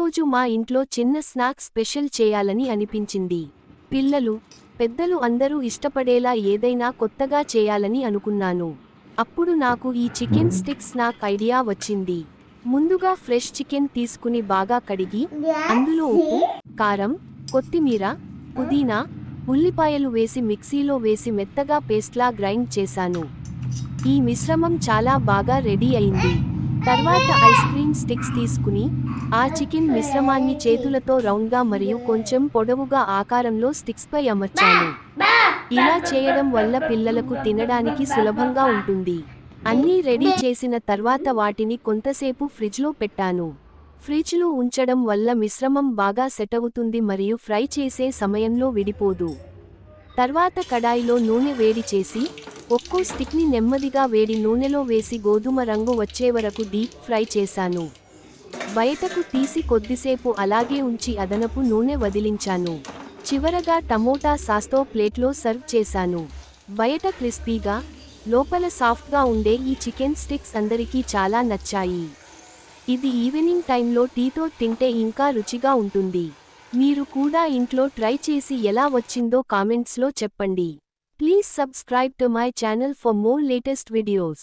ఒకరోజు మా ఇంట్లో చిన్న స్నాక్ స్పెషల్ చేయాలని అనిపించింది. పిల్లలు, పెద్దలు అందరూ ఇష్టపడేలా ఏదైనా కొత్తగా చేయాలని అనుకున్నాను. అప్పుడు నాకు ఈ చికెన్ స్టిక్ స్నాక్ ఐడియా వచ్చింది. ముందుగా ఫ్రెష్ చికెన్ తీసుకుని బాగా కడిగి, అందులో ఉప్పు, కారం, కొత్తిమీర, పుదీనా, ఉల్లిపాయలు వేసి మిక్సీలో వేసి మెత్తగా పేస్ట్లా గ్రైండ్ చేశాను. ఈ మిశ్రమం చాలా బాగా రెడీ అయింది. తర్వాత ఐస్ క్రీమ్ స్టిక్స్ తీసుకుని, ఆ చికెన్ మిశ్రమాన్ని చేతులతో రౌండ్గా మరియు కొంచెం పొడవుగా ఆకారంలో స్టిక్స్పై అమర్చాను. ఇలా చేయడం వల్ల పిల్లలకు తినడానికి సులభంగా ఉంటుంది. అన్నీ రెడీ చేసిన తర్వాత వాటిని కొంతసేపు ఫ్రిడ్జ్లో పెట్టాను. ఫ్రిడ్జ్లో ఉంచడం వల్ల మిశ్రమం బాగా సెటవుతుంది మరియు ఫ్రై చేసే సమయంలో విడిపోదు. తర్వాత కడాయిలో నూనె వేడి చేసి, ఒక్కో స్టిక్ని నెమ్మదిగా వేడి నూనెలో వేసి గోధుమ రంగు వచ్చేవరకు డీప్ ఫ్రై చేశాను. బయటకు తీసి కొద్దిసేపు అలాగే ఉంచి అదనపు నూనె వదిలించాను. చివరగా టమోటా సాస్తో ప్లేట్లో సర్వ్ చేశాను. బయట క్రిస్పీగా, లోపల సాఫ్ట్గా ఉండే ఈ చికెన్ స్టిక్స్ అందరికీ చాలా నచ్చాయి. ఇది ఈవినింగ్ టైంలో టీతో తింటే ఇంకా రుచిగా ఉంటుంది. మీరు కూడా ఇంట్లో ట్రై చేసి ఎలా వచ్చిందో కామెంట్స్లో చెప్పండి. Please subscribe to my channel for more latest videos.